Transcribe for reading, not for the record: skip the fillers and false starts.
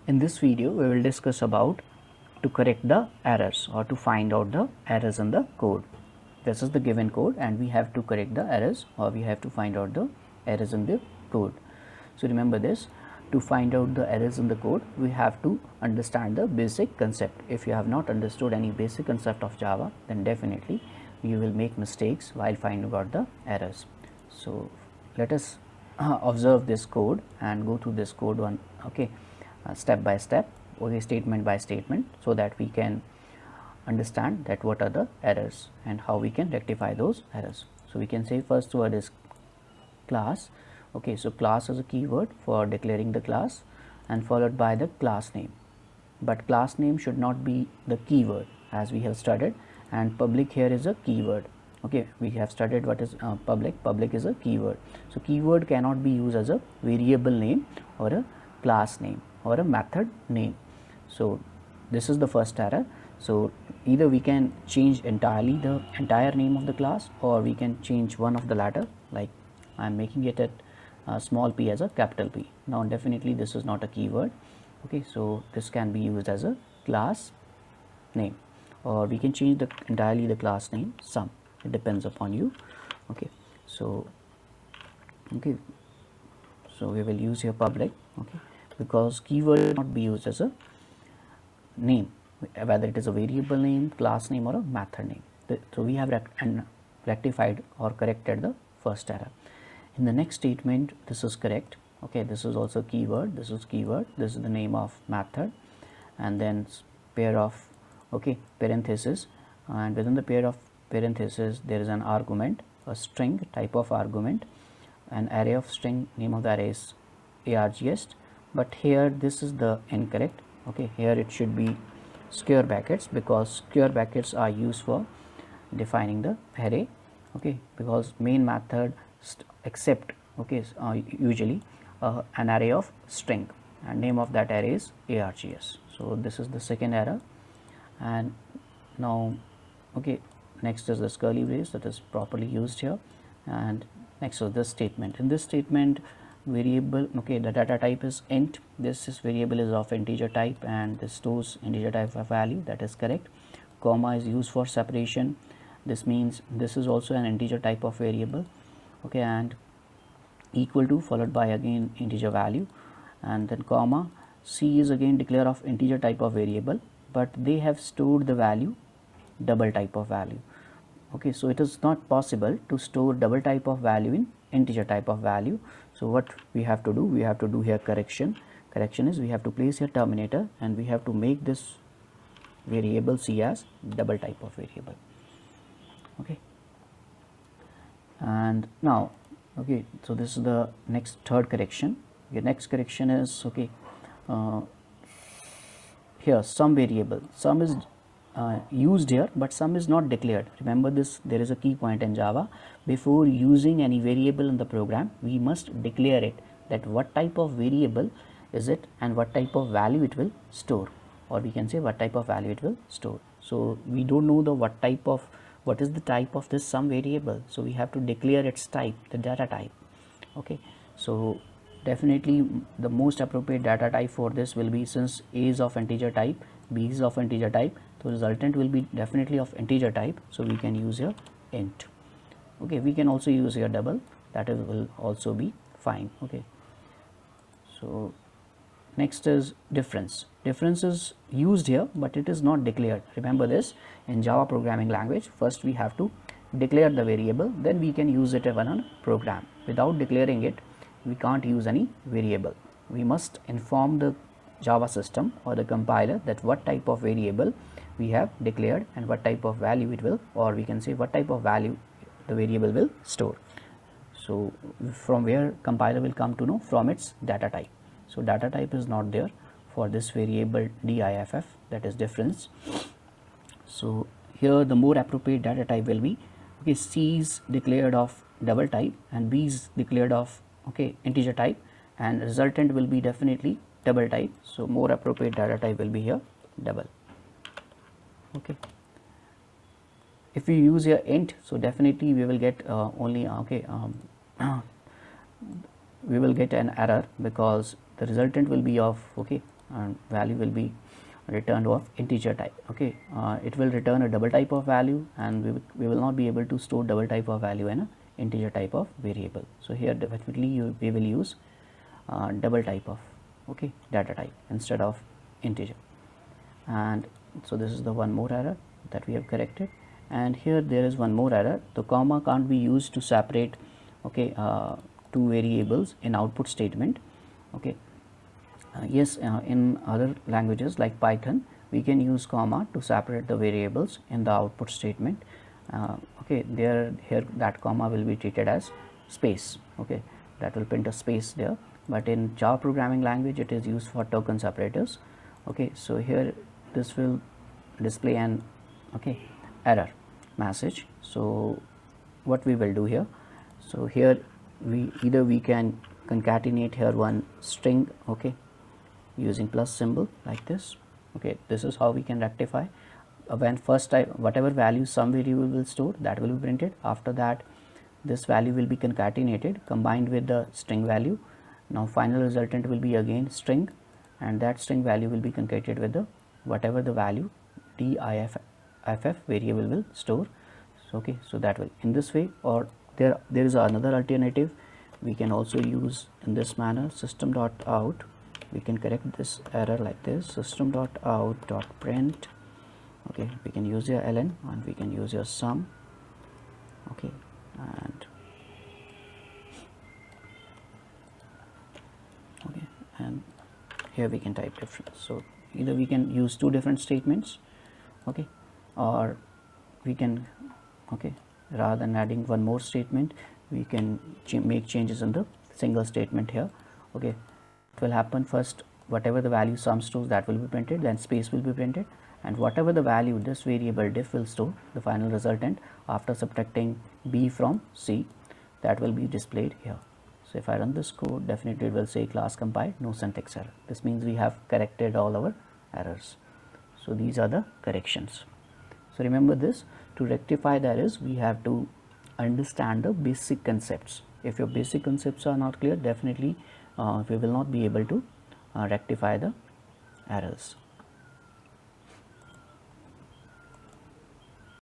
In this video, we will discuss about to correct the errors or to find out the errors in the code. This is the given code and we have to correct the errors or we have to find out the errors in the code. So remember this, to find out the errors in the code, we have to understand the basic concept. If you have not understood any basic concept of Java, then definitely you will make mistakes while finding out the errors. So let us observe this code and go through this code one, step by step, statement by statement, so that we can understand that what are the errors and how we can rectify those errors. So we can say first word is class. So class is a keyword for declaring the class and followed by the class name, but class name should not be the keyword as we have studied, and public here is a keyword. We have studied what is public is a keyword. So keyword cannot be used as a variable name or a class name or a method name. So this is the first error. So either we can change entirely the entire name of the class, or we can change one of the latter, like I am making it at small p as a capital P. Now definitely this is not a keyword. So this can be used as a class name, or we can change the entirely the class name sum. It depends upon you. So we will use here public, because keyword cannot be used as a name, whether it is a variable name, class name, or a method name. So we have rectified or corrected the first error. In the next statement, this is correct. This is also keyword, this is keyword, this is the name of method, and then pair of parenthesis, and within the pair of parenthesis there is an argument, a string type of argument, an array of string, name of the array is args, but here this is the incorrect. Here it should be square brackets, because square brackets are used for defining the array, because main method accept usually an array of string, and name of that array is args. So this is the second error. And now next is this curly brace that is properly used here, and next is this statement. In this statement, variable, the data type is int. This variable is of integer type and this stores integer type of value, that is correct. Comma is used for separation. This means this is also an integer type of variable, and equal to followed by again integer value, and then comma. C is again declare of integer type of variable, but they have stored the value double type of value. So it is not possible to store double type of value in integer type of value. So what we have to do, we have to do here correction. Correction is we have to place here terminator and we have to make this variable C as double type of variable. And now so this is the next third correction. Your next correction is here sum variable, sum is used here, but sum is not declared. Remember this, there is a key point in Java. Before using any variable in the program, we must declare it, that what type of variable is it and what type of value it will store, or we can say what type of value it will store. So we don't know the what is the type of this sum variable, so we have to declare its type, the data type. So definitely the most appropriate data type for this will be, since A is of integer type, B is of integer type, so resultant will be definitely of integer type, so we can use here int. We can also use here double, that will also be fine. So next is difference. Difference is used here, but it is not declared. Remember this, in Java programming language, first we have to declare the variable, then we can use it in a program. Without declaring it, we can't use any variable. We must inform the Java system or the compiler that what type of variable we have declared and what type of value it will, or we can say what type of value the variable will store. So from where compiler will come to know, from its data type. So data type is not there for this variable diff, that is difference. So here the more appropriate data type will be C is declared of double type and B is declared of integer type, and resultant will be definitely double type. So more appropriate data type will be here double. If we use here int, so definitely we will get only we will get an error, because the resultant will be of and value will be returned of integer type. Okay, it will return a double type of value, and we will not be able to store double type of value in a integer type of variable. So here definitely we will use double type of, okay, data type instead of integer. And so this is the one more error that we have corrected. And here there is one more error. The comma can't be used to separate, okay, two variables in output statement. Okay, yes, in other languages like Python, we can use comma to separate the variables in the output statement. Okay, here that comma will be treated as space. Okay, that will print a space there. But in Java programming language, it is used for token separators. Okay, so here this will display an, okay, error message. So what we will do here, so here we can concatenate here one string, okay, using plus symbol like this. Okay, this is how we can rectify when first type whatever value some variable will store, that will be printed. After that, this value will be concatenated combined with the string value. Now final resultant will be again string, and that string value will be concatenated with the whatever the value diff variable will store. So, okay, so that will in this way. Or there is another alternative. We can also use in this manner, system.out. We can correct this error like this, system.out.print. Okay, we can use your ln and we can use your sum. Okay, and okay, and here we can type difference. So either we can use two different statements, okay, or we can, okay, rather than adding one more statement, we can make changes in the single statement here. Okay, it will happen first, whatever the value sum stores, that will be printed, then space will be printed, and whatever the value this variable diff will store, the final resultant after subtracting b from c, that will be displayed here. So if I run this code, definitely it will say class compiled, no syntax error. This means we have corrected all our errors. So these are the corrections. So remember this, to rectify the errors, we have to understand the basic concepts. If your basic concepts are not clear, definitely we will not be able to rectify the errors.